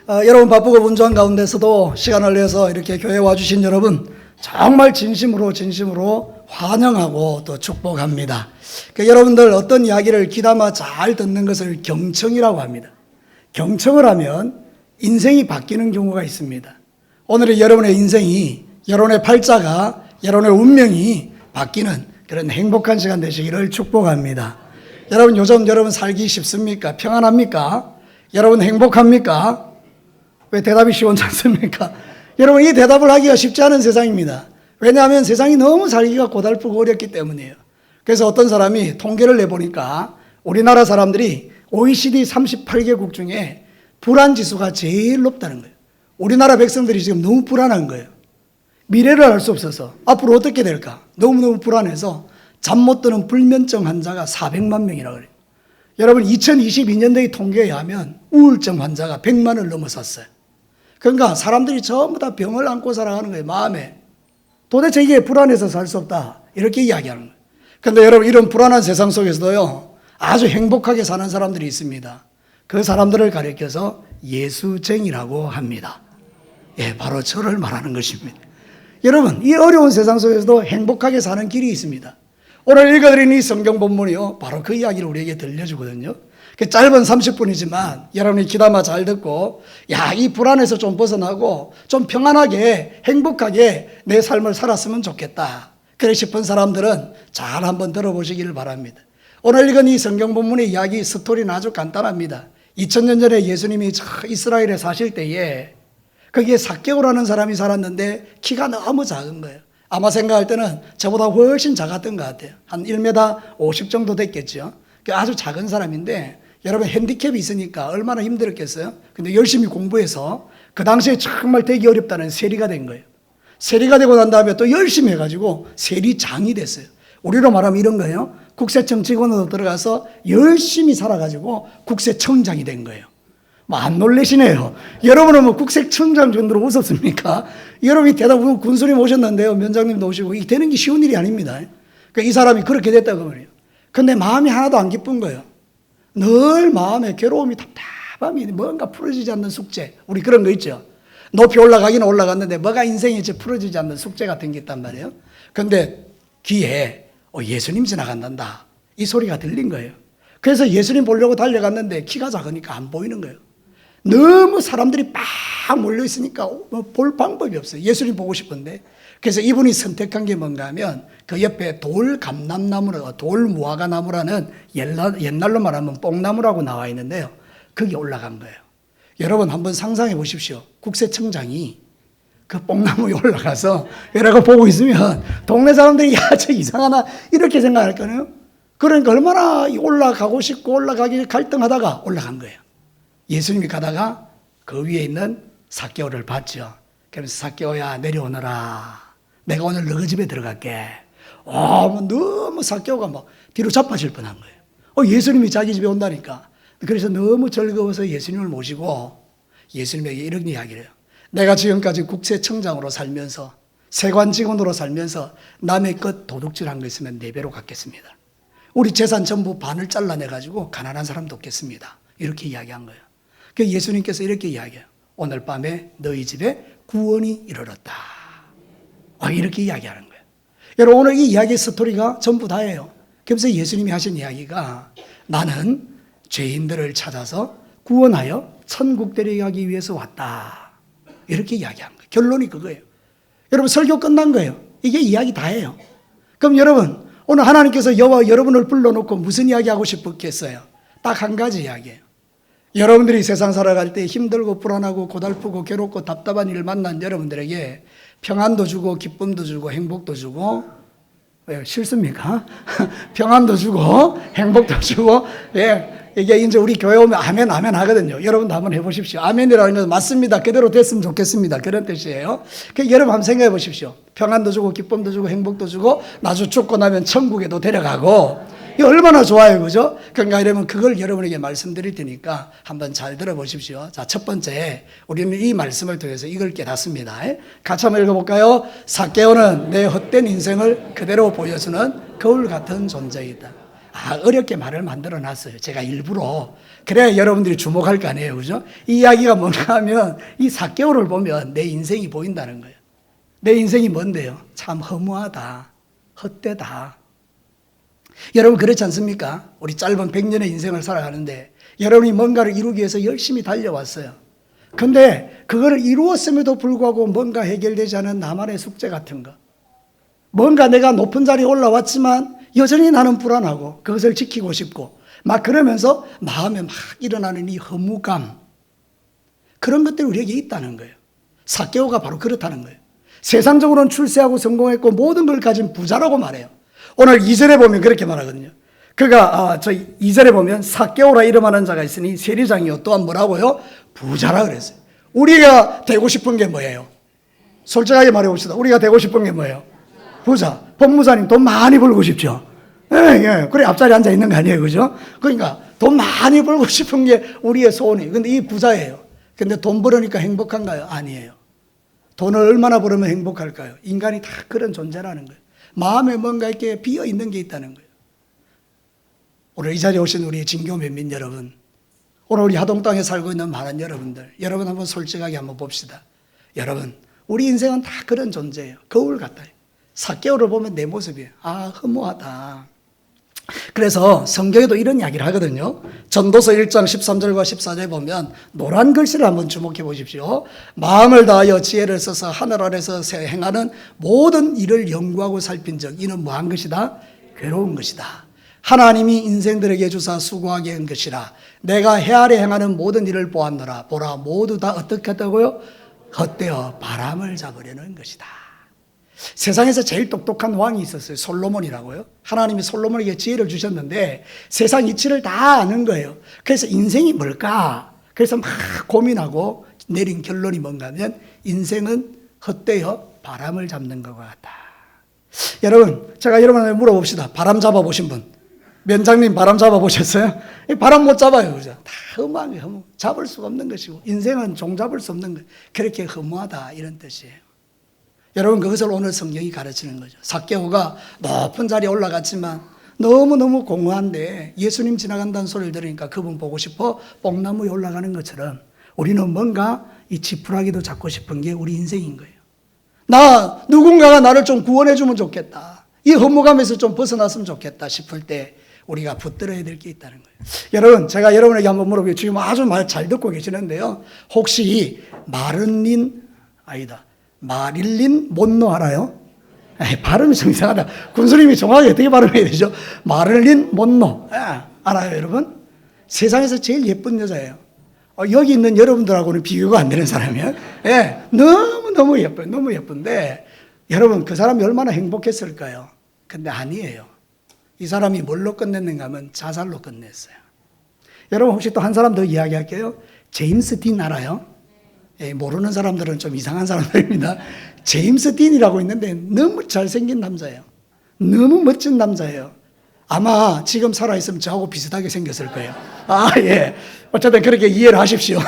여러분 바쁘고 분주한 가운데서도 시간을 내서 이렇게 교회에 와주신 여러분 정말 진심으로 환영하고 또 축복합니다. 여러분들 어떤 이야기를 귀담아 잘 듣는 것을 경청이라고 합니다. 경청을 하면 인생이 바뀌는 경우가 있습니다. 오늘은 여러분의 인생이, 여러분의 팔자가, 여러분의 운명이 바뀌는 그런 행복한 시간 되시기를 축복합니다. 여러분 요즘 여러분 살기 쉽습니까? 평안합니까? 여러분 행복합니까? 왜 대답이 시원치 않습니까? 여러분 이 대답을 하기가 쉽지 않은 세상입니다. 왜냐하면 세상이 너무 살기가 고달프고 어렵기 때문이에요. 그래서 어떤 사람이 통계를 내보니까 우리나라 사람들이 OECD 38개국 중에 불안지수가 제일 높다는 거예요. 우리나라 백성들이 지금 너무 불안한 거예요. 미래를 알 수 없어서 앞으로 어떻게 될까 너무너무 불안해서 잠 못 드는 불면증 환자가 400만 명이라고 그래요. 여러분 2022년도의 통계에 의하면 우울증 환자가 100만을 넘어섰어요. 그러니까 사람들이 전부 다 병을 안고 살아가는 거예요. 마음에. 도대체 이게 불안해서 살 수 없다 이렇게 이야기하는 거예요. 그런데 여러분 이런 불안한 세상 속에서도요 아주 행복하게 사는 사람들이 있습니다. 그 사람들을 가리켜서 예수쟁이라고 합니다. 예, 바로 저를 말하는 것입니다. 여러분 이 어려운 세상 속에서도 행복하게 사는 길이 있습니다. 오늘 읽어드린 이 성경 본문이요 바로 그 이야기를 우리에게 들려주거든요. 그 짧은 30분이지만 여러분이 귀담아 잘 듣고 이 불안에서 좀 벗어나고 좀 평안하게 행복하게 내 삶을 살았으면 좋겠다 그래 싶은 사람들은 잘 한번 들어보시기를 바랍니다. 오늘 읽은 이 성경 본문의 이야기 스토리는 아주 간단합니다. 2000년 전에 예수님이 이스라엘에 사실 때에 거기에 삭개오라는 사람이 살았는데 키가 너무 작은 거예요. 아마 생각할 때는 저보다 훨씬 작았던 것 같아요. 한 1m 50 정도 됐겠죠. 아주 작은 사람인데 여러분 핸디캡이 있으니까 얼마나 힘들었겠어요. 근데 열심히 공부해서 그 당시에 정말 되기 어렵다는 세리가 된 거예요. 세리가 되고 난 다음에 또 열심히 해가지고 세리장이 됐어요. 우리로 말하면 이런 거예요. 국세청 직원으로 들어가서 열심히 살아가지고 국세청장이 된 거예요. 안 놀라시네요. 여러분은 국세청장 정도로 웃었습니까? 여러분이 대답은 군수님 오셨는데요. 면장님도 오시고 이게 되는 게 쉬운 일이 아닙니다. 그러니까 이 사람이 그렇게 됐다고 말이에요. 근데 마음이 하나도 안 기쁜 거예요. 늘 마음에 괴로움이 답답함이 뭔가 풀어지지 않는 숙제. 우리 그런 거 있죠. 높이 올라가기는 올라갔는데 뭐가 인생에 풀어지지 않는 숙제 같은 게 있단 말이에요. 근데 귀에 예수님 지나간단다 이 소리가 들린 거예요. 그래서 예수님 보려고 달려갔는데 키가 작으니까 안 보이는 거예요. 너무 사람들이 빡 몰려 있으니까 볼 방법이 없어요. 예수님 보고 싶은데. 그래서 이분이 선택한 게 뭔가 하면 그 옆에 돌감람나무로 돌무화과나무라는 옛날로 말하면 뽕나무라고 나와 있는데요. 거기 올라간 거예요. 여러분 한번 상상해 보십시오. 국세청장이 그 뽕나무에 올라가서 여러가 보고 있으면 동네 사람들이 저 이상하나 이렇게 생각할 거예요. 그러니까 얼마나 올라가고 싶고 올라가기 갈등하다가 올라간 거예요. 예수님이 가다가 그 위에 있는 삭개오를 봤죠. 그래서 삭개오야 내려오너라. 내가 오늘 너희 집에 들어갈게. 너무 삭개오가 뒤로 자빠질 뻔한 거예요. 예수님이 자기 집에 온다니까. 그래서 너무 즐거워서 예수님을 모시고 예수님에게 이런 이야기를 해요. 내가 지금까지 국세청장으로 살면서 세관 직원으로 살면서 남의 것 도둑질한 거 있으면 4배로 갚겠습니다. 우리 재산 전부 반을 잘라내가지고 가난한 사람도 없겠습니다. 이렇게 이야기한 거예요. 그래서 예수님께서 이렇게 이야기해요. 오늘 밤에 너희 집에 구원이 이르렀다. 이렇게 이야기하는 거예요. 여러분 오늘 이 이야기의 스토리가 전부 다예요. 그래서 예수님이 하신 이야기가 나는 죄인들을 찾아서 구원하여 천국 데려가기 위해서 왔다. 이렇게 이야기한 거예요. 결론이 그거예요. 여러분 설교 끝난 거예요. 이게 이야기 다예요. 그럼 여러분 오늘 하나님께서 여러분을 불러놓고 무슨 이야기하고 싶었겠어요? 딱 한 가지 이야기예요. 여러분들이 세상 살아갈 때 힘들고 불안하고 고달프고 괴롭고 답답한 일을 만난 여러분들에게 평안도 주고 기쁨도 주고 행복도 주고 왜 싫습니까? 평안도 주고 행복도 주고 이게 이제 우리 교회 오면 아멘 아멘 하거든요. 여러분도 한번 해보십시오. 아멘이라는 것은 맞습니다. 그대로 됐으면 좋겠습니다. 그런 뜻이에요. 여러분 한번 생각해 보십시오. 평안도 주고 기쁨도 주고 행복도 주고 나중 죽고 나면 천국에도 데려가고 이 얼마나 좋아요, 그죠? 그러니까 여러분 그걸 여러분에게 말씀드릴 테니까 한번 잘 들어보십시오. 자, 첫 번째 우리는 이 말씀을 통해서 이걸 깨닫습니다. 같이 한번 읽어볼까요? 삭개오는 내 헛된 인생을 그대로 보여주는 거울 같은 존재이다. 어렵게 말을 만들어 놨어요. 제가 일부러. 그래야 여러분들이 주목할 거 아니에요. 그죠? 이 이야기가 뭔가 하면 이 삭개오를 보면 내 인생이 보인다는 거예요. 내 인생이 뭔데요? 참 허무하다. 헛되다. 여러분 그렇지 않습니까? 우리 짧은 100년의 인생을 살아가는데 여러분이 뭔가를 이루기 위해서 열심히 달려왔어요. 근데 그거를 이루었음에도 불구하고 뭔가 해결되지 않은 나만의 숙제 같은 거. 뭔가 내가 높은 자리에 올라왔지만 여전히 나는 불안하고 그것을 지키고 싶고 막 그러면서 마음에 막 일어나는 이 허무감. 그런 것들이 우리에게 있다는 거예요. 삭개오가 바로 그렇다는 거예요. 세상적으로는 출세하고 성공했고 모든 걸 가진 부자라고 말해요. 오늘 2절에 보면 그렇게 말하거든요. 그가 2절에 보면 삭개오라 이름하는 자가 있으니 세리장이요 또한 뭐라고요? 부자라 그랬어요. 우리가 되고 싶은 게 뭐예요? 솔직하게 말해봅시다. 우리가 되고 싶은 게 뭐예요? 부자. 법무사님 돈 많이 벌고 싶죠? 예. 그래 앞자리에 앉아 있는 거 아니에요, 그죠? 그러니까 돈 많이 벌고 싶은 게 우리의 소원이에요. 근데 이 부자예요. 근데 돈 벌으니까 행복한가요? 아니에요. 돈을 얼마나 벌으면 행복할까요? 인간이 다 그런 존재라는 거예요. 마음에 뭔가 이렇게 비어 있는 게 있다는 거예요. 오늘 이 자리에 오신 우리 진교 면민 여러분, 오늘 우리 하동 땅에 살고 있는 많은 여러분들, 여러분 한번 솔직하게 한번 봅시다. 여러분, 우리 인생은 다 그런 존재예요. 거울 같아요. 삭개오를 보면 내 모습이에요. 허무하다. 그래서 성경에도 이런 이야기를 하거든요. 전도서 1장 13절과 14절에 보면 노란 글씨를 한번 주목해 보십시오. 마음을 다하여 지혜를 써서 하늘 아래서 행하는 모든 일을 연구하고 살핀 적 이는 뭐한 것이다? 괴로운 것이다. 하나님이 인생들에게 주사 수고하게 한 것이라. 내가 해 아래 행하는 모든 일을 보았노라. 보라 모두 다 어떻게 했다고요? 헛되어 바람을 잡으려는 것이다. 세상에서 제일 똑똑한 왕이 있었어요. 솔로몬이라고요. 하나님이 솔로몬에게 지혜를 주셨는데 세상 이치를 다 아는 거예요. 그래서 인생이 뭘까? 그래서 막 고민하고 내린 결론이 뭔가 하면 인생은 헛되어 바람을 잡는 것과 같다. 여러분, 제가 여러분한테 물어봅시다. 바람 잡아보신 분. 면장님 바람 잡아보셨어요? 바람 못 잡아요. 그죠? 다 허무한 게 허무. 잡을 수가 없는 것이고 인생은 종잡을 수 없는 것. 그렇게 허무하다 이런 뜻이에요. 여러분 그것을 오늘 성경이 가르치는 거죠. 삭개오가 높은 자리에 올라갔지만 너무너무 공허한데 예수님 지나간다는 소리를 들으니까 그분 보고 싶어 뽕나무에 올라가는 것처럼 우리는 뭔가 이 지푸라기도 잡고 싶은 게 우리 인생인 거예요. 누군가가 나를 좀 구원해 주면 좋겠다. 이 허무감에서 좀 벗어났으면 좋겠다 싶을 때 우리가 붙들어야 될 게 있다는 거예요. 여러분 제가 여러분에게 한번 물어볼게요. 지금 아주 말 잘 듣고 계시는데요. 혹시 마릴린 몬로 알아요? 발음이 좀 이상하다. 군수님이 정확하게 어떻게 발음해야 되죠? 마릴린 몬로 알아요 여러분? 세상에서 제일 예쁜 여자예요. 여기 있는 여러분들하고는 비교가 안 되는 사람이에요. 너무 예뻐요. 너무 예쁜데 여러분 그 사람이 얼마나 행복했을까요? 근데 아니에요. 이 사람이 뭘로 끝냈는가 하면 자살로 끝냈어요. 여러분 혹시 또 한 사람 더 이야기할게요. 제임스 딘 알아요? 모르는 사람들은 좀 이상한 사람들입니다. 제임스 딘이라고 있는데 너무 잘생긴 남자예요. 너무 멋진 남자예요. 아마 지금 살아있으면 저하고 비슷하게 생겼을 거예요. 어쨌든 그렇게 이해를 하십시오.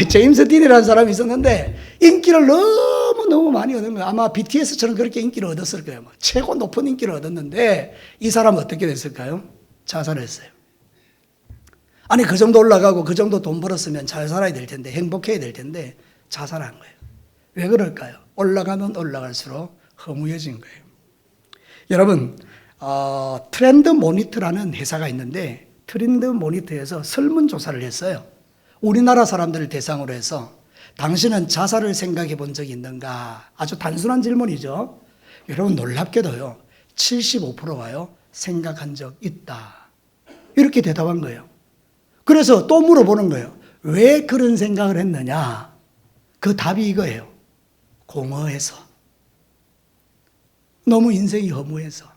제임스 딘이라는 사람이 있었는데 인기를 너무 많이 얻은 거예요. 아마 BTS처럼 그렇게 인기를 얻었을 거예요. 최고 높은 인기를 얻었는데 이 사람은 어떻게 됐을까요? 자살했어요. 아니 그 정도 올라가고 그 정도 돈 벌었으면 잘 살아야 될 텐데 행복해야 될 텐데 자살한 거예요. 왜 그럴까요? 올라가면 올라갈수록 허무해진 거예요. 여러분 트렌드 모니터라는 회사가 있는데 트렌드 모니터에서 설문조사를 했어요. 우리나라 사람들을 대상으로 해서 당신은 자살을 생각해 본 적이 있는가? 아주 단순한 질문이죠. 여러분 놀랍게도요 75%가요 생각한 적 있다 이렇게 대답한 거예요. 그래서 또 물어보는 거예요. 왜 그런 생각을 했느냐? 그 답이 이거예요. 공허해서. 너무 인생이 허무해서.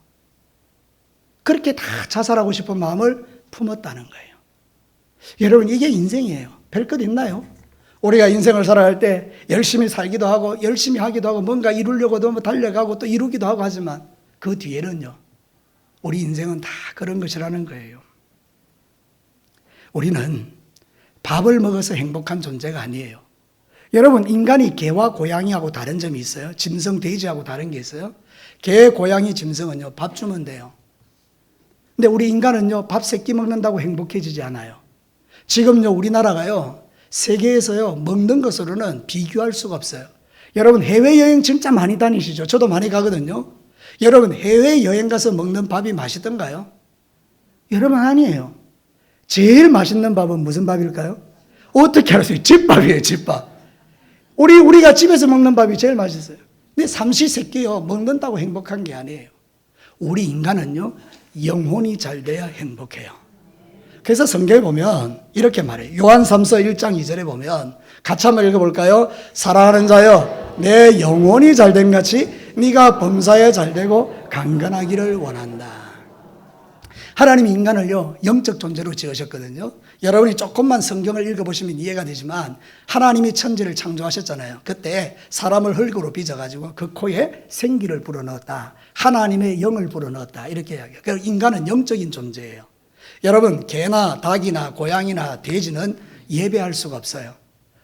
그렇게 다 자살하고 싶은 마음을 품었다는 거예요. 여러분 이게 인생이에요. 별것 있나요? 우리가 인생을 살아갈 때 열심히 살기도 하고 열심히 하기도 하고 뭔가 이루려고도 달려가고 또 이루기도 하고 하지만 그 뒤에는요. 우리 인생은 다 그런 것이라는 거예요. 우리는 밥을 먹어서 행복한 존재가 아니에요. 여러분 인간이 개와 고양이하고 다른 점이 있어요. 짐승, 돼지하고 다른 게 있어요. 개, 고양이, 짐승은요 밥 주면 돼요. 근데 우리 인간은요, 밥 3끼 먹는다고 행복해지지 않아요. 지금요, 우리나라가요, 세계에서요, 먹는 것으로는 비교할 수가 없어요. 여러분, 해외여행 진짜 많이 다니시죠? 저도 많이 가거든요. 여러분, 해외여행 가서 먹는 밥이 맛있던가요? 여러분, 아니에요. 제일 맛있는 밥은 무슨 밥일까요? 어떻게 알았어요? 집밥이에요, 집밥. 우리가 집에서 먹는 밥이 제일 맛있어요. 근데 삼시세끼요, 먹는다고 행복한 게 아니에요. 우리 인간은요, 영혼이 잘 돼야 행복해요. 그래서 성경에 보면 이렇게 말해요. 요한 3서 1장 2절에 보면 같이 한번 읽어볼까요? 사랑하는 자여, 내 영혼이 잘됨 같이 네가 범사에 잘되고 강건하기를 원한다. 하나님이 인간을요, 영적 존재로 지으셨거든요. 여러분이 조금만 성경을 읽어보시면 이해가 되지만 하나님이 천지를 창조하셨잖아요. 그때 사람을 흙으로 빚어가지고 그 코에 생기를 불어넣었다. 하나님의 영을 불어넣었다. 이렇게 이야기해요. 그래서 인간은 영적인 존재예요. 여러분, 개나 닭이나 고양이나 돼지는 예배할 수가 없어요.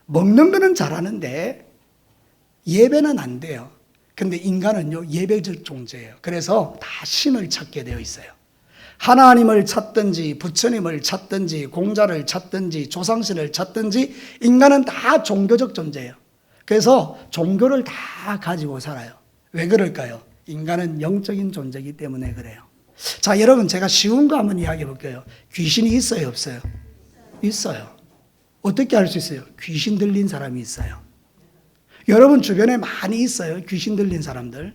먹는 거는 잘하는데 예배는 안 돼요. 근데 인간은요, 예배적 존재예요. 그래서 다 신을 찾게 되어 있어요. 하나님을 찾든지 부처님을 찾든지 공자를 찾든지 조상신을 찾든지 인간은 다 종교적 존재예요. 그래서 종교를 다 가지고 살아요. 왜 그럴까요? 인간은 영적인 존재이기 때문에 그래요. 자, 여러분, 제가 쉬운 거 한번 이야기해 볼게요. 귀신이 있어요, 없어요? 있어요. 어떻게 알 수 있어요? 귀신 들린 사람이 있어요. 여러분 주변에 많이 있어요, 귀신 들린 사람들.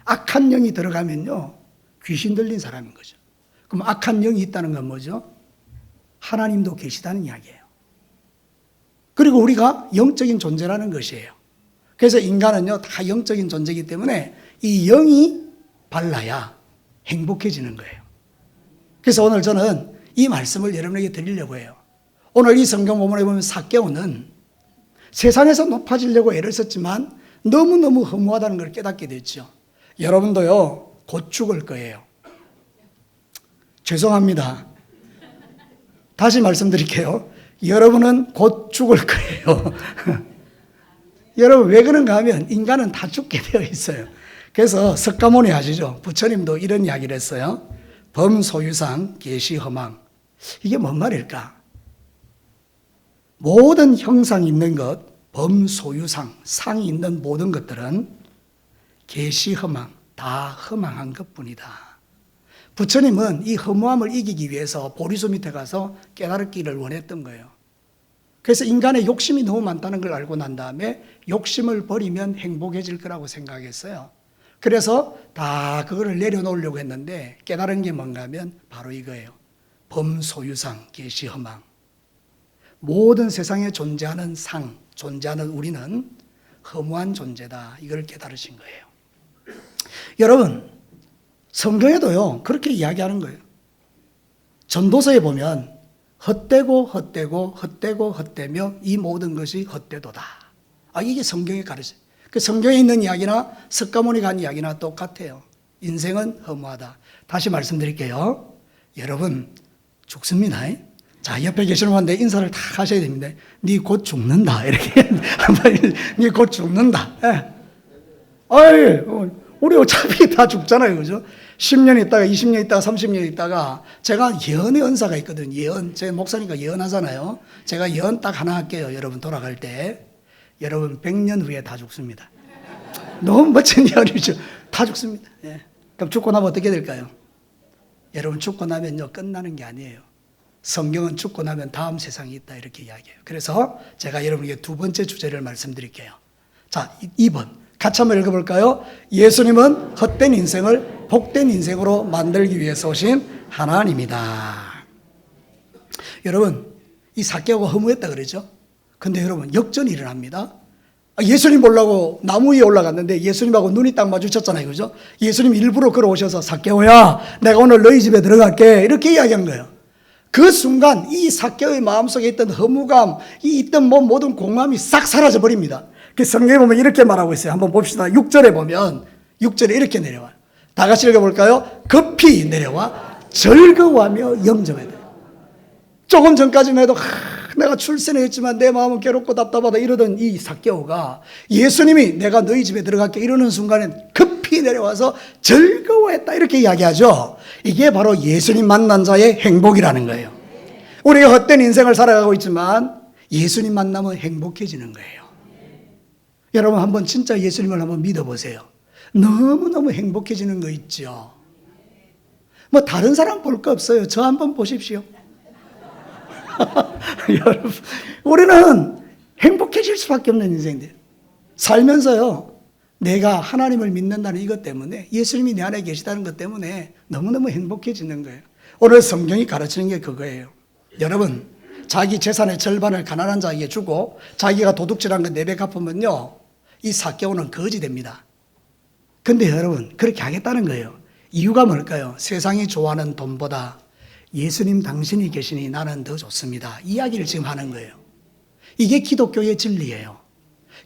악한 영이 들어가면요, 귀신 들린 사람인 거죠. 그럼 악한 영이 있다는 건 뭐죠? 하나님도 계시다는 이야기예요. 그리고 우리가 영적인 존재라는 것이에요. 그래서 인간은요, 다 영적인 존재이기 때문에 이 영이 발라야 행복해지는 거예요. 그래서 오늘 저는 이 말씀을 여러분에게 드리려고 해요. 오늘 이 성경 본문에 보면 삭개오는 세상에서 높아지려고 애를 썼지만 너무너무 허무하다는 걸 깨닫게 됐죠. 여러분도요, 곧 죽을 거예요. 죄송합니다. 다시 말씀드릴게요. 여러분은 곧 죽을 거예요. 여러분, 왜 그런가 하면 인간은 다 죽게 되어 있어요. 그래서 석가모니 아시죠? 부처님도 이런 이야기를 했어요. 범소유상 계시허망. 이게 뭔 말일까? 모든 형상이 있는 것, 범소유상, 상이 있는 모든 것들은 계시허망, 다 허망한 것뿐이다. 부처님은 이 허무함을 이기기 위해서 보리수 밑에 가서 깨달기를 원했던 거예요. 그래서 인간의 욕심이 너무 많다는 걸 알고 난 다음에 욕심을 버리면 행복해질 거라고 생각했어요. 그래서 다 그거를 내려놓으려고 했는데 깨달은 게 뭔가 하면 바로 이거예요. 범소유상 계시허망. 모든 세상에 존재하는 상, 존재하는 우리는 허무한 존재다. 이걸 깨달으신 거예요. 여러분, 성경에도요, 그렇게 이야기하는 거예요. 전도서에 보면 헛되고 헛되고 헛되고 헛되며 이 모든 것이 헛되도다. 이게 성경의 가르쳐요. 그 성경에 있는 이야기나 석가모니가 한 이야기나 똑같아요. 인생은 허무하다. 다시 말씀드릴게요. 여러분, 죽습니다. 자, 옆에 계시는 분한테 인사를 다 하셔야 됩니다. 니 곧 죽는다. 이렇게. 니 곧 죽는다. 우리 어차피 다 죽잖아요. 그죠? 10년 있다가 20년 있다가 30년 있다가 제가 예언의 은사가 있거든요. 예언. 제 목사니까 예언하잖아요. 제가 예언 딱 하나 할게요. 여러분 돌아갈 때. 여러분 100년 후에 다 죽습니다. 너무 멋진 예언이죠. 다 죽습니다. 예. 그럼 죽고 나면 어떻게 될까요? 여러분 죽고 나면요, 끝나는 게 아니에요. 성경은 죽고 나면 다음 세상이 있다 이렇게 이야기해요. 그래서 제가 여러분에게 두 번째 주제를 말씀드릴게요. 자, 2번 같이 한번 읽어볼까요? 예수님은 헛된 인생을 복된 인생으로 만들기 위해서 오신 하나님이다. 여러분, 이 삭개오가 허무했다 그러죠? 근데 여러분, 역전이 일어납니다. 예수님 보려고 나무 위에 올라갔는데 예수님하고 눈이 딱 마주쳤잖아요. 그죠? 예수님 일부러 걸어오셔서 삭개오야, 내가 오늘 너희 집에 들어갈게. 이렇게 이야기한 거예요. 그 순간 이 삭개오의 마음속에 있던 허무감, 이 있던 모든 공허함이 싹 사라져 버립니다. 그 성경에 보면 이렇게 말하고 있어요. 한번 봅시다. 6절에 보면 6절에 이렇게 내려와요. 다 같이 읽어볼까요? 급히 내려와 즐거워하며 영접해야 돼요. 조금 전까지만 해도 내가 출세는 했지만 내 마음은 괴롭고 답답하다 이러던 이 삭개오가 예수님이 내가 너희 집에 들어갈게 이러는 순간엔 급히 깊이 내려와서 즐거워했다 이렇게 이야기하죠. 이게 바로 예수님 만난 자의 행복이라는 거예요. 우리가 헛된 인생을 살아가고 있지만 예수님 만나면 행복해지는 거예요. 여러분 한번 진짜 예수님을 한번 믿어보세요. 너무너무 행복해지는 거 있죠. 뭐 다른 사람 볼 거 없어요. 저 한번 보십시오. 여러분, 우리는 행복해질 수밖에 없는 인생들. 살면서요, 내가 하나님을 믿는다는 이것 때문에, 예수님이 내 안에 계시다는 것 때문에 너무너무 행복해지는 거예요. 오늘 성경이 가르치는 게 그거예요. 여러분, 자기 재산의 절반을 가난한 자에게 주고 자기가 도둑질한 거 4배 갚으면요, 이 사개오는 거지 됩니다. 근데 여러분, 그렇게 하겠다는 거예요. 이유가 뭘까요? 세상이 좋아하는 돈보다 예수님 당신이 계시니 나는 더 좋습니다. 이야기를 지금 하는 거예요. 이게 기독교의 진리예요.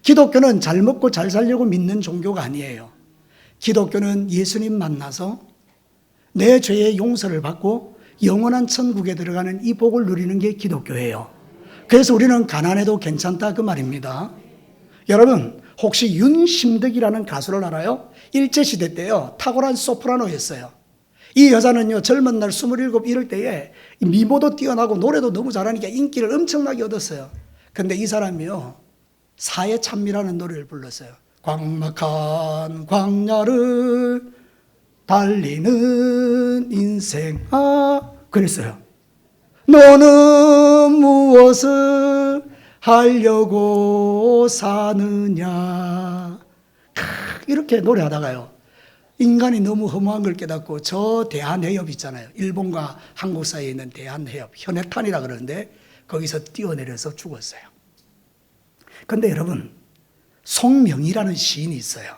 기독교는 잘 먹고 잘 살려고 믿는 종교가 아니에요. 기독교는 예수님 만나서 내 죄의 용서를 받고 영원한 천국에 들어가는 이 복을 누리는 게 기독교예요. 그래서 우리는 가난해도 괜찮다 그 말입니다. 여러분 혹시 윤심덕이라는 가수를 알아요? 일제시대 때요 탁월한 소프라노였어요. 이 여자는요 젊은 날 27 이럴 때에 미모도 뛰어나고 노래도 너무 잘하니까 인기를 엄청나게 얻었어요. 근데 이 사람이요 사회 찬미라는 노래를 불렀어요. 광막한 광야를 달리는 인생아 그랬어요. 너는 무엇을 하려고 사느냐 이렇게 노래하다가요 인간이 너무 허무한 걸 깨닫고 저 대한해협 있잖아요. 일본과 한국 사이에 있는 대한해협 현해탄이라 그러는데 거기서 뛰어내려서 죽었어요. 근데 여러분 송명이라는 시인이 있어요.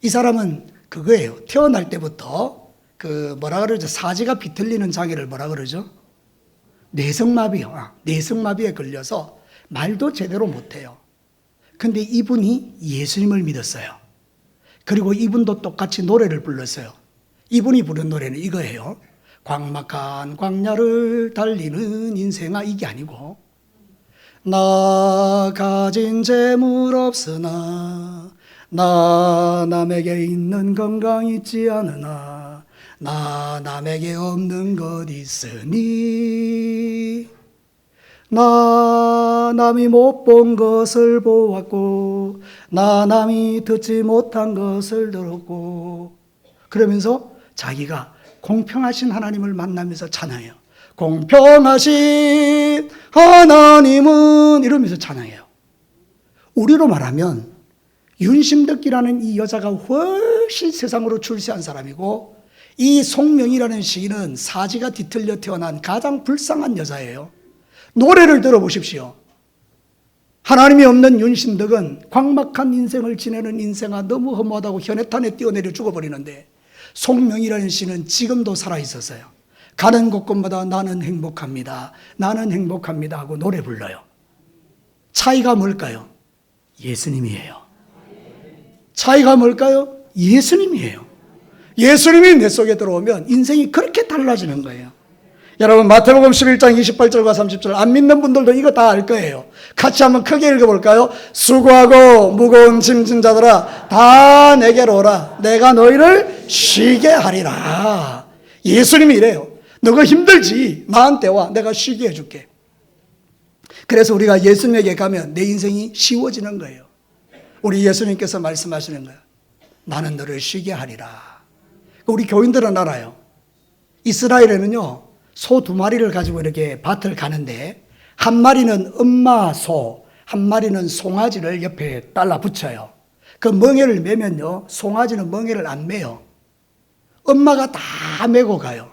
이 사람은 그거예요. 태어날 때부터 그 뭐라 그러죠? 사지가 비틀리는 장애를 뭐라 그러죠? 뇌성마비요. 뇌성마비에 걸려서 말도 제대로 못해요. 근데 이분이 예수님을 믿었어요. 그리고 이분도 똑같이 노래를 불렀어요. 이분이 부른 노래는 이거예요. 광막한 광야를 달리는 인생아 이게 아니고 나 가진 재물 없으나 나 남에게 있는 건강 있지 않으나 나 남에게 없는 것 있으니 나 남이 못 본 것을 보았고 나 남이 듣지 못한 것을 들었고 그러면서 자기가 공평하신 하나님을 만나면서 찬양해요. 공평하신 하나님은 이러면서 찬양해요. 우리로 말하면 윤심덕이라는 이 여자가 훨씬 세상으로 출세한 사람이고 이 송명이라는 시인은 사지가 뒤틀려 태어난 가장 불쌍한 여자예요. 노래를 들어보십시오. 하나님이 없는 윤심덕은 광막한 인생을 지내는 인생아 너무 허무하다고 현해탄에 뛰어내려 죽어버리는데 송명이라는 시는 지금도 살아있었어요. 가는 곳곳마다 나는 행복합니다. 나는 행복합니다 하고 노래 불러요. 차이가 뭘까요? 예수님이에요. 차이가 뭘까요? 예수님이에요. 예수님이 내 속에 들어오면 인생이 그렇게 달라지는 거예요. 여러분 마태복음 11장 28절과 30절 안 믿는 분들도 이거 다 알 거예요. 같이 한번 크게 읽어볼까요? 수고하고 무거운 짐진 자들아 다 내게로 오라. 내가 너희를 쉬게 하리라. 예수님이 이래요. 너가 힘들지 나한테 와. 내가 쉬게 해줄게. 그래서 우리가 예수님에게 가면 내 인생이 쉬워지는 거예요. 우리 예수님께서 말씀하시는 거예요. 나는 너를 쉬게 하리라. 우리 교인들은 알아요. 이스라엘에는요 소 2마리를 가지고 이렇게 밭을 가는데 한 마리는 엄마 소, 한 마리는 송아지를 옆에 달라 붙여요. 그 멍에를 매면요 송아지는 멍에를 안 매요. 엄마가 다 메고 가요.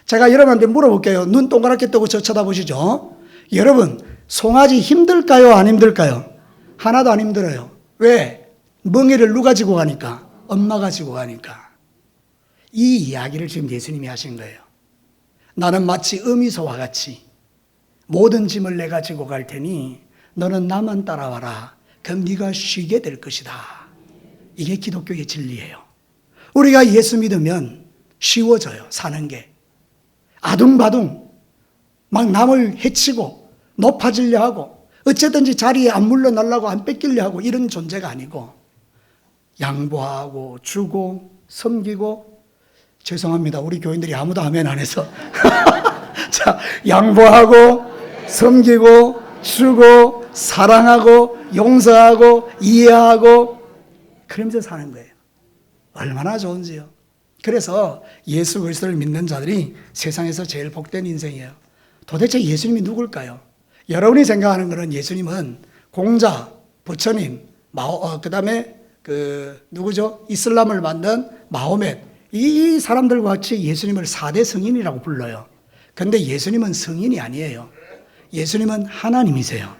제가 여러분한테 물어볼게요. 눈 동그랗게 뜨고 저 쳐다보시죠. 여러분 송아지 힘들까요? 안 힘들까요? 하나도 안 힘들어요. 왜? 멍에를 누가 지고 가니까? 엄마가 지고 가니까. 이 이야기를 지금 예수님이 하신 거예요. 나는 마치 어미소와 같이 모든 짐을 내가 지고 갈 테니 너는 나만 따라와라. 그럼 네가 쉬게 될 것이다. 이게 기독교의 진리예요. 우리가 예수 믿으면 쉬워져요. 사는 게. 아둥바둥 막 남을 해치고 높아지려 하고 어쨌든지 자리에 안 물러나려고 안 뺏기려 하고 이런 존재가 아니고 양보하고 주고 섬기고. 죄송합니다. 우리 교인들이 아무도 아멘 안 해서. 자, 양보하고 섬기고 주고 사랑하고 용서하고 이해하고 그러면서 사는 거예요. 얼마나 좋은지요. 그래서 예수 그리스도를 믿는 자들이 세상에서 제일 복된 인생이에요. 도대체 예수님이 누굴까요? 여러분이 생각하는 것은 예수님은 공자, 부처님, 그 다음에 누구죠? 이슬람을 만든 마호멧, 이 사람들과 같이 예수님을 4대 성인이라고 불러요. 그런데 예수님은 성인이 아니에요. 예수님은 하나님이세요.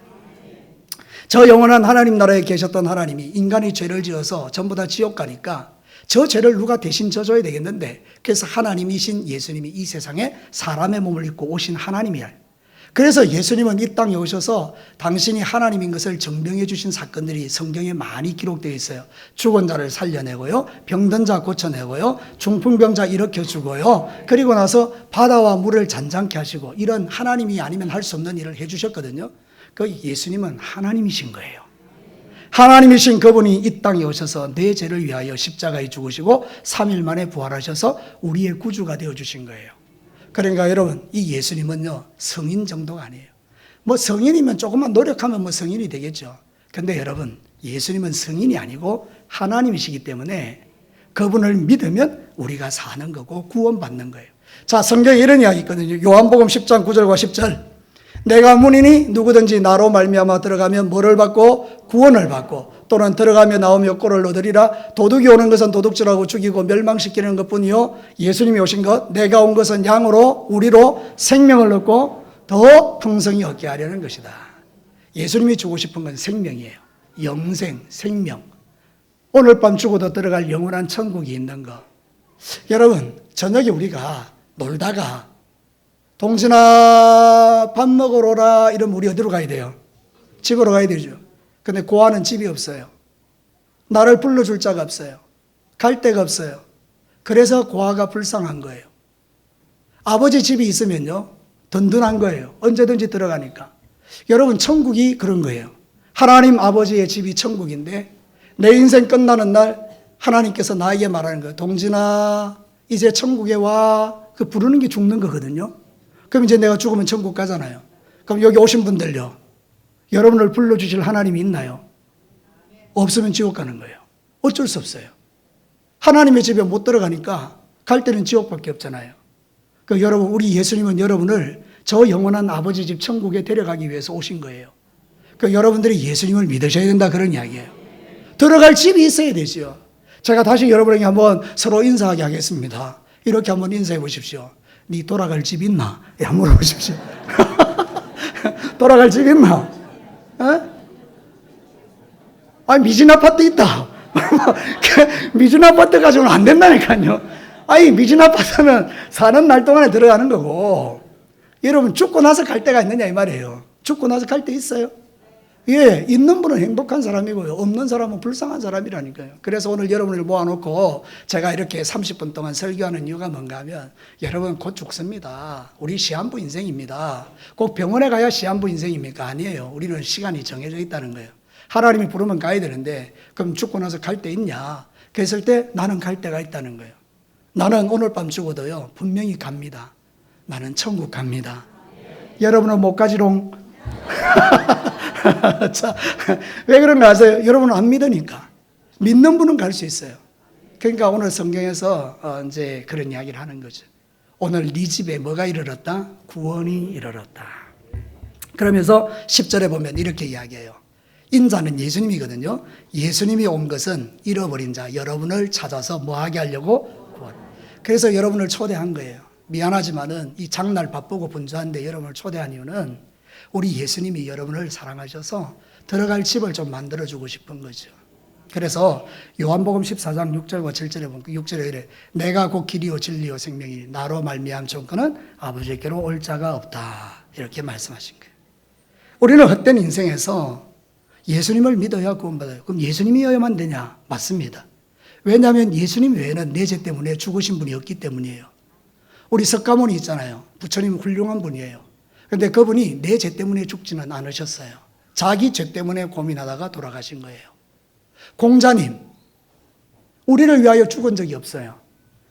저 영원한 하나님 나라에 계셨던 하나님이 인간이 죄를 지어서 전부 다 지옥 가니까 저 죄를 누가 대신 져줘야 되겠는데, 그래서 하나님이신 예수님이 이 세상에 사람의 몸을 입고 오신 하나님이에요. 그래서 예수님은 이 땅에 오셔서 당신이 하나님인 것을 증명해 주신 사건들이 성경에 많이 기록되어 있어요. 죽은 자를 살려내고요, 병든 자 고쳐내고요, 중풍병자 일으켜주고요, 그리고 나서 바다와 물을 잔잔케 하시고, 이런 하나님이 아니면 할 수 없는 일을 해주셨거든요. 그 예수님은 하나님이신 거예요. 하나님이신 그분이 이 땅에 오셔서 내 죄를 위하여 십자가에 죽으시고 3일 만에 부활하셔서 우리의 구주가 되어주신 거예요. 그러니까 여러분, 이 예수님은요, 성인 정도가 아니에요. 뭐 성인이면 조금만 노력하면 뭐 성인이 되겠죠. 근데 여러분, 예수님은 성인이 아니고 하나님이시기 때문에 그분을 믿으면 우리가 사는 거고 구원받는 거예요. 자, 성경에 이런 이야기 있거든요. 요한복음 10장 9절과 10절. 내가 문이니 누구든지 나로 말미암아 들어가면 뭐를 받고? 구원을 받고, 또는 들어가며 나오며 꼴을 얻으리라. 도둑이 오는 것은 도둑질하고 죽이고 멸망시키는 것뿐이요, 예수님이 오신 것, 내가 온 것은 양으로 우리로 생명을 얻고 더 풍성히 얻게 하려는 것이다. 예수님이 주고 싶은 건 생명이에요. 영생, 생명. 오늘 밤 죽어도 들어갈 영원한 천국이 있는 것. 여러분, 저녁에 우리가 놀다가 동진아 밥 먹으러 오라 이러면 우리 어디로 가야 돼요? 집으로 가야 되죠. 근데 고아는 집이 없어요. 나를 불러줄 자가 없어요. 갈 데가 없어요. 그래서 고아가 불쌍한 거예요. 아버지 집이 있으면요, 든든한 거예요. 언제든지 들어가니까. 여러분, 천국이 그런 거예요. 하나님 아버지의 집이 천국인데, 내 인생 끝나는 날 하나님께서 나에게 말하는 거예요. 동진아, 이제 천국에 와. 그 부르는 게 죽는 거거든요. 그럼 이제 내가 죽으면 천국 가잖아요. 그럼 여기 오신 분들요, 여러분을 불러주실 하나님이 있나요? 없으면 지옥 가는 거예요. 어쩔 수 없어요. 하나님의 집에 못 들어가니까 갈 때는 지옥밖에 없잖아요. 그 여러분, 우리 예수님은 여러분을 저 영원한 아버지 집 천국에 데려가기 위해서 오신 거예요. 그 여러분들이 예수님을 믿으셔야 된다, 그런 이야기예요. 들어갈 집이 있어야 되죠. 제가 다시 여러분에게 한번 서로 인사하게 하겠습니다. 이렇게 한번 인사해 보십시오. 네 돌아갈 집 있나? 한번 물어보십시오. 돌아갈 집 있나? 아니, 미진 아파트 있다. 미진 아파트 가지고는 안 된다니까요. 아니, 미진 아파트는 사는 날 동안에 들어가는 거고, 여러분 죽고 나서 갈 데가 있느냐 이 말이에요. 죽고 나서 갈 데 있어요? 예, 있는 분은 행복한 사람이고요, 없는 사람은 불쌍한 사람이라니까요. 그래서 오늘 여러분을 모아놓고 제가 이렇게 30분 동안 설교하는 이유가 뭔가 하면, 여러분 곧 죽습니다. 우리 시한부 인생입니다. 꼭 병원에 가야 시한부 인생입니까? 아니에요. 우리는 시간이 정해져 있다는 거예요. 하나님이 부르면 가야 되는데, 그럼 죽고 나서 갈 데 있냐? 그랬을 때 나는 갈 데가 있다는 거예요. 나는 오늘 밤 죽어도요, 분명히 갑니다. 나는 천국 갑니다. 여러분은 못 가지롱? 자, 왜 그런가 아세요? 여러분은 안 믿으니까. 믿는 분은 갈 수 있어요. 그러니까 오늘 성경에서 이제 그런 이야기를 하는 거죠. 오늘 네 집에 뭐가 이르렀다? 구원이 이르렀다. 그러면서 10절에 보면 이렇게 이야기해요. 인자는 예수님이거든요. 예수님이 온 것은 잃어버린 자, 여러분을 찾아서 뭐 하게 하려고? 구원. 그래서 여러분을 초대한 거예요. 미안하지만은 이 장날 바쁘고 분주한데 여러분을 초대한 이유는 우리 예수님이 여러분을 사랑하셔서 들어갈 집을 좀 만들어주고 싶은 거죠. 그래서 요한복음 14장 6절과 7절에 보면 6절에 이래, 내가 곧 길이요 진리요 생명이니 나로 말미암 종거는 아버지께로 올 자가 없다, 이렇게 말씀하신 거예요. 우리는 헛된 인생에서 예수님을 믿어야 구원받아요. 그럼 예수님이어야만 되냐? 맞습니다. 왜냐하면 예수님 외에는 내 죄 때문에 죽으신 분이 없기 때문이에요. 우리 석가모니 있잖아요. 부처님은 훌륭한 분이에요. 그런데 그분이 내 죄 때문에 죽지는 않으셨어요. 자기 죄 때문에 고민하다가 돌아가신 거예요. 공자님, 우리를 위하여 죽은 적이 없어요.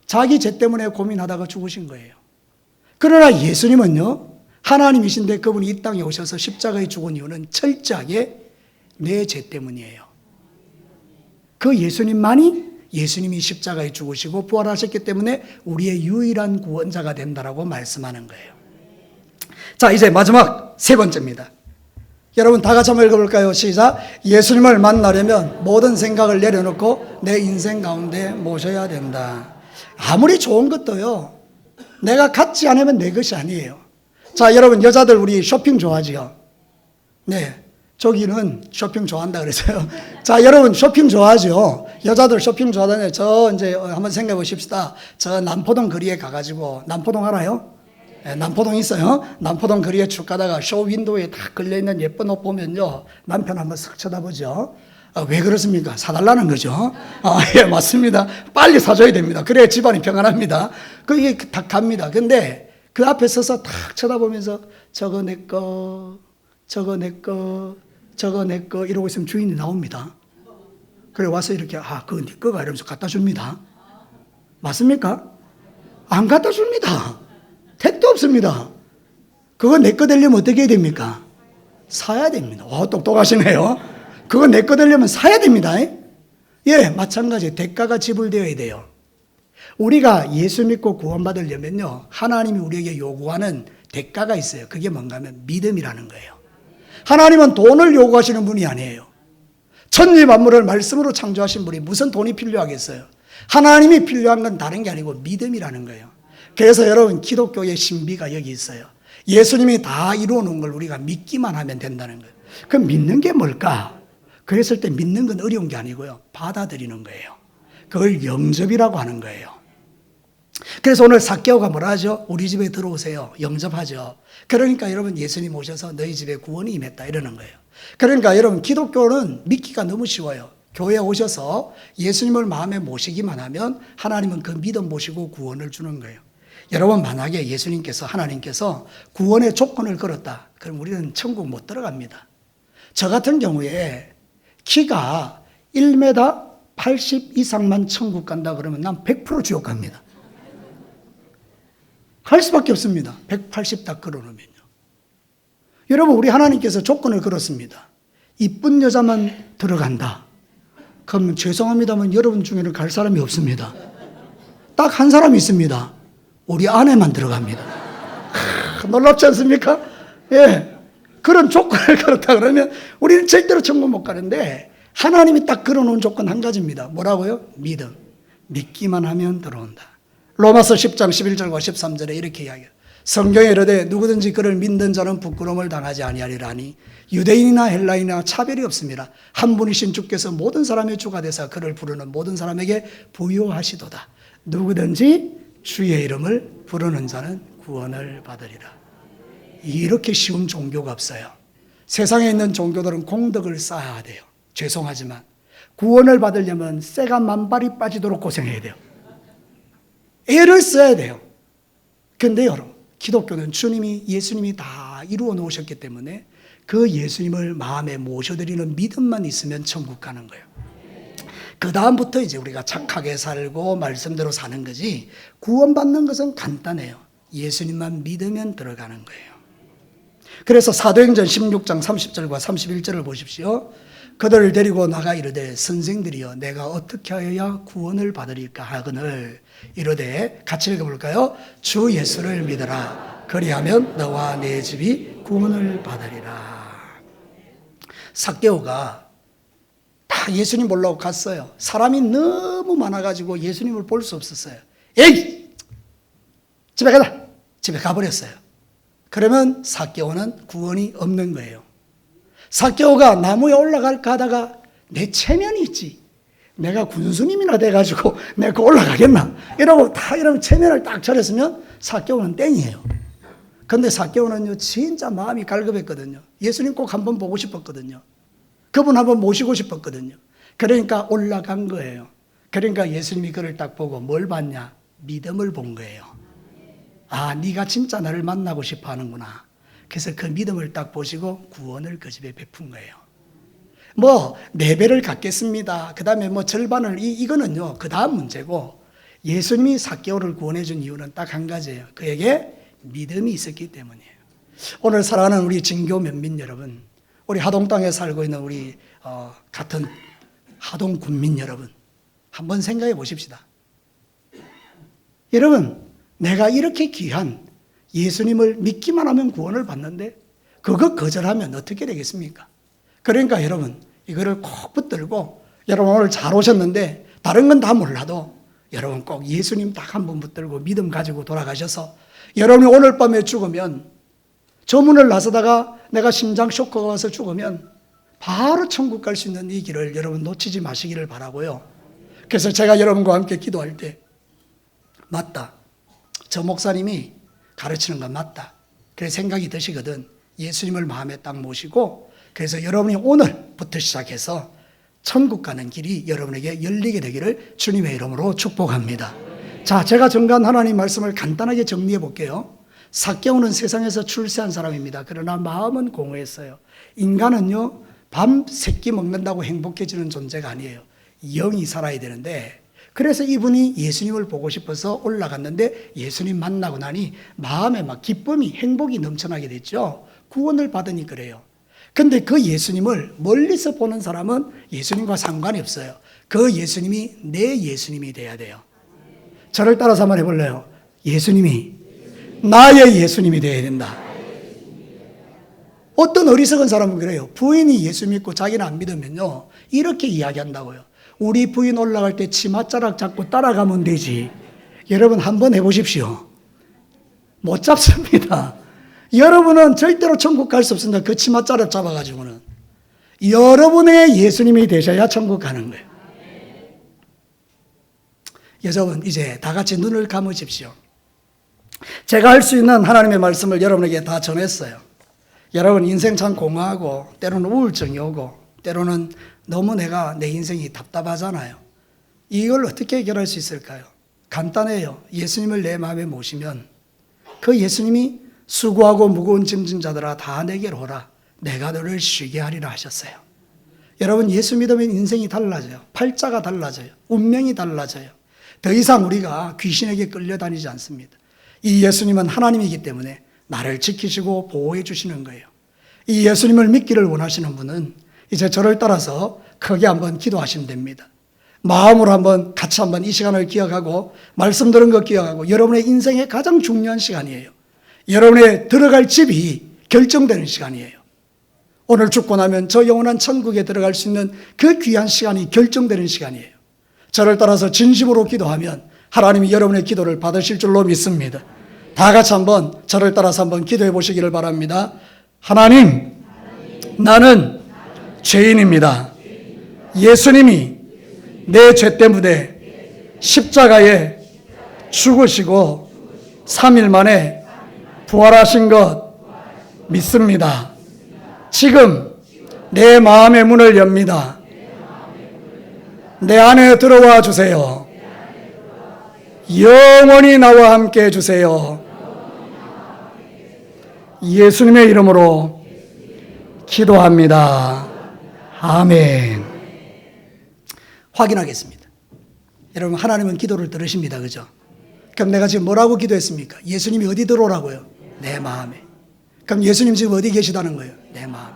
자기 죄 때문에 고민하다가 죽으신 거예요. 그러나 예수님은요, 하나님이신데 그분이 이 땅에 오셔서 십자가에 죽은 이유는 철저하게 내 죄 때문이에요. 그 예수님이 십자가에 죽으시고 부활하셨기 때문에 우리의 유일한 구원자가 된다라고 말씀하는 거예요. 자, 이제 마지막 세 번째입니다. 여러분 다 같이 한번 읽어볼까요? 시작. 예수님을 만나려면 모든 생각을 내려놓고 내 인생 가운데 모셔야 된다. 아무리 좋은 것도요, 내가 갖지 않으면 내 것이 아니에요. 자, 여러분 여자들 우리 쇼핑 좋아하지요? 네, 저기는 쇼핑 좋아한다 그랬어요. 자, 여러분 쇼핑 좋아하죠? 여자들 쇼핑 좋아하다니 저 이제 한번 생각해 보십시다. 저 남포동 거리에 가가지고, 남포동 알아요? 네, 남포동 있어요. 남포동 거리에 쭉 가다가 쇼 윈도우에 다 걸려있는 예쁜 옷 보면요, 남편 한번 쓱 쳐다보죠. 왜 그렇습니까? 사달라는 거죠. 예, 맞습니다. 빨리 사줘야 됩니다. 그래야 집안이 평안합니다. 그게 딱 갑니다. 근데 그 앞에 서서 탁 쳐다보면서 저거 내 거, 저거 내 거, 저거 내 거 이러고 있으면 주인이 나옵니다. 그래 와서 이렇게 그거 네 거가 이러면서 갖다 줍니다. 맞습니까? 안 갖다 줍니다. 택도 없습니다. 그거 내 거 되려면 어떻게 해야 됩니까? 사야 됩니다. 똑똑하시네요. 그거 내 거 되려면 사야 됩니다. 예, 마찬가지 대가가 지불되어야 돼요. 우리가 예수 믿고 구원받으려면요, 하나님이 우리에게 요구하는 대가가 있어요. 그게 뭔가 하면 믿음이라는 거예요. 하나님은 돈을 요구하시는 분이 아니에요. 천지 만물을 말씀으로 창조하신 분이 무슨 돈이 필요하겠어요? 하나님이 필요한 건 다른 게 아니고 믿음이라는 거예요. 그래서 여러분 기독교의 신비가 여기 있어요. 예수님이 다 이루어 놓은 걸 우리가 믿기만 하면 된다는 거예요. 그럼 믿는 게 뭘까? 그랬을 때 믿는 건 어려운 게 아니고요, 받아들이는 거예요. 그걸 영접이라고 하는 거예요. 그래서 오늘 삭개오가 뭐라 하죠? 우리 집에 들어오세요. 영접하죠. 그러니까 여러분 예수님 오셔서 너희 집에 구원이 임했다 이러는 거예요. 그러니까 여러분 기독교는 믿기가 너무 쉬워요. 교회에 오셔서 예수님을 마음에 모시기만 하면 하나님은 그 믿음 모시고 구원을 주는 거예요. 여러분 만약에 예수님께서, 하나님께서 구원의 조건을 걸었다, 그럼 우리는 천국 못 들어갑니다. 저 같은 경우에 키가 1m 80 이상만 천국 간다 그러면 난 100% 지옥 갑니다. 갈 수밖에 없습니다. 180 딱 걸어놓으면요. 여러분 우리 하나님께서 조건을 걸었습니다. 이쁜 여자만 들어간다. 그러면 죄송합니다만 여러분 중에는 갈 사람이 없습니다. 딱 한 사람이 있습니다. 우리 아내만 들어갑니다. 놀랍지 않습니까? 예. 그런 조건을 걸었다 그러면 우리는 절대로 천국 못 가는데, 하나님이 딱 걸어놓은 조건 한 가지입니다. 뭐라고요? 믿음. 믿기만 하면 들어온다. 로마서 10장 11절과 13절에 이렇게 이야기해요. 성경에 이르되 누구든지 그를 믿는 자는 부끄러움을 당하지 아니하리라니 유대인이나 헬라인이나 차별이 없습니다. 한 분이신 주께서 모든 사람의 주가 되사 그를 부르는 모든 사람에게 부요하시도다. 누구든지 주의 이름을 부르는 자는 구원을 받으리라. 이렇게 쉬운 종교가 없어요. 세상에 있는 종교들은 공덕을 쌓아야 돼요. 죄송하지만 구원을 받으려면 쇠가 만발이 빠지도록 고생해야 돼요. 애를 써야 돼요. 근데 여러분 기독교는 예수님이 다 이루어 놓으셨기 때문에 그 예수님을 마음에 모셔드리는 믿음만 있으면 천국 가는 거예요. 그 다음부터 이제 우리가 착하게 살고 말씀대로 사는 거지, 구원받는 것은 간단해요. 예수님만 믿으면 들어가는 거예요. 그래서 사도행전 16장 30절과 31절을 보십시오. 그들을 데리고 나가 이르되 선생들이여 내가 어떻게 하여야 구원을 받으리까 하거늘 이르되, 같이 읽어볼까요? 주 예수를 믿어라. 그리하면 너와 네 집이 구원을 받으리라. 삭개오가 다 예수님 보려고 갔어요. 사람이 너무 많아가지고 예수님을 볼 수 없었어요. 에이! 집에 가자! 집에 가버렸어요. 그러면 삭개오는 구원이 없는 거예요. 삭개오가 나무에 올라갈까 하다가 내 체면이 있지, 내가 군수님이나 돼가지고 내가 올라가겠나 이러고 이러면 체면을 딱 차렸으면 삭개오는 땡이에요. 근데 삭개오는요 진짜 마음이 갈급했거든요. 예수님 꼭 한번 보고 싶었거든요. 그분 한번 모시고 싶었거든요. 그러니까 올라간 거예요. 그러니까 예수님이 그를 딱 보고 뭘 봤냐? 믿음을 본 거예요. 네가 진짜 나를 만나고 싶어 하는구나. 그래서 그 믿음을 딱 보시고 구원을 그 집에 베푼 거예요. 뭐 4배를 갚겠습니다. 그 다음에 뭐 절반을 이거는요 그 다음 문제고, 예수님이 삭개오를 구원해 준 이유는 딱 한 가지예요. 그에게 믿음이 있었기 때문이에요. 오늘 사랑하는 우리 진교 면민 여러분, 우리 하동 땅에 살고 있는 우리 같은 하동 군민 여러분, 한번 생각해 보십시다. 여러분, 내가 이렇게 귀한 예수님을 믿기만 하면 구원을 받는데 그거 거절하면 어떻게 되겠습니까? 그러니까 여러분, 이거를 꼭 붙들고, 여러분 오늘 잘 오셨는데 다른 건 다 몰라도 여러분 꼭 예수님 딱 한 번 붙들고 믿음 가지고 돌아가셔서, 여러분이 오늘 밤에 죽으면, 저 문을 나서다가 내가 심장 쇼크가 와서 죽으면 바로 천국 갈 수 있는 이 길을 여러분 놓치지 마시기를 바라고요. 그래서 제가 여러분과 함께 기도할 때, 맞다, 저 목사님이 가르치는 건 맞다, 그래 생각이 드시거든 예수님을 마음에 딱 모시고, 그래서 여러분이 오늘부터 시작해서 천국 가는 길이 여러분에게 열리게 되기를 주님의 이름으로 축복합니다. 자, 제가 정한 하나님 말씀을 간단하게 정리해 볼게요. 삭개오는 세상에서 출세한 사람입니다. 그러나 마음은 공허했어요. 인간은요, 밤 새끼 먹는다고 행복해지는 존재가 아니에요. 영이 살아야 되는데, 그래서 이분이 예수님을 보고 싶어서 올라갔는데 예수님 만나고 나니 마음에 막 기쁨이, 행복이 넘쳐나게 됐죠. 구원을 받으니 그래요. 근데 그 예수님을 멀리서 보는 사람은 예수님과 상관이 없어요. 그 예수님이 내 예수님이 돼야 돼요. 저를 따라서 한번 해볼래요? 예수님이 나의 예수님이 돼야 된다. 어떤 어리석은 사람은 그래요. 부인이 예수 믿고 자기는 안 믿으면요, 이렇게 이야기한다고요. 우리 부인 올라갈 때 치맛자락 잡고 따라가면 되지. 여러분 한번 해보십시오. 못 잡습니다. 여러분은 절대로 천국 갈 수 없습니다. 그 치맛자락 잡아가지고는. 여러분의 예수님이 되셔야 천국 가는 거예요. 여러분 이제 다 같이 눈을 감으십시오. 제가 할 수 있는 하나님의 말씀을 여러분에게 다 전했어요. 여러분 인생 참 공허하고 때로는 우울증이 오고 때로는 너무 내 인생이 답답하잖아요. 이걸 어떻게 해결할 수 있을까요? 간단해요. 예수님을 내 마음에 모시면 그 예수님이 수고하고 무거운 짐진 자들아 다 내게로 오라, 내가 너를 쉬게 하리라 하셨어요. 여러분 예수 믿으면 인생이 달라져요. 팔자가 달라져요. 운명이 달라져요. 더 이상 우리가 귀신에게 끌려다니지 않습니다. 이 예수님은 하나님이기 때문에 나를 지키시고 보호해 주시는 거예요. 이 예수님을 믿기를 원하시는 분은 이제 저를 따라서 크게 한번 기도하시면 됩니다. 마음으로 한번 같이 한번 이 시간을 기억하고 말씀 들은 거 기억하고, 여러분의 인생의 가장 중요한 시간이에요. 여러분의 들어갈 집이 결정되는 시간이에요. 오늘 죽고 나면 저 영원한 천국에 들어갈 수 있는 그 귀한 시간이 결정되는 시간이에요. 저를 따라서 진심으로 기도하면 하나님이 여러분의 기도를 받으실 줄로 믿습니다. 다 같이 한번 저를 따라서 한번 기도해 보시기를 바랍니다. 하나님, 나는 죄인입니다. 예수님이 내 죄 때문에 십자가에 죽으시고 3일 만에 부활하신 것 믿습니다. 지금 내 마음의 문을 엽니다. 내 안에 들어와 주세요. 영원히 나와 함께 해주세요. 예수님의 이름으로 기도합니다. 아멘. 확인하겠습니다. 여러분 하나님은 기도를 들으십니다. 그죠? 그럼 내가 지금 뭐라고 기도했습니까? 예수님이 어디 들어오라고요? 내 마음에. 그럼 예수님 지금 어디 계시다는 거예요? 내 마음에.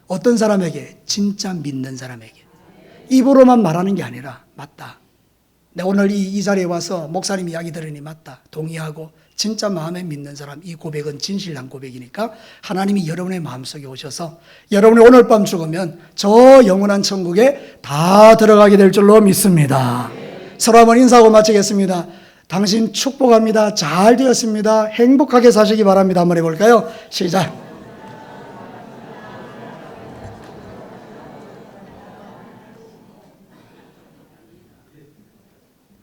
어떤 사람에게? 진짜 믿는 사람에게. 입으로만 말하는 게 아니라 맞다, 내가 오늘 이 자리에 와서 목사님 이야기 들으니 맞다, 동의하고 진짜 마음에 믿는 사람, 이 고백은 진실한 고백이니까 하나님이 여러분의 마음속에 오셔서 여러분이 오늘 밤 죽으면 저 영원한 천국에 다 들어가게 될 줄로 믿습니다. 서로 한번 인사하고 마치겠습니다. 당신 축복합니다. 잘 되었습니다. 행복하게 사시기 바랍니다. 한번 해볼까요? 시작.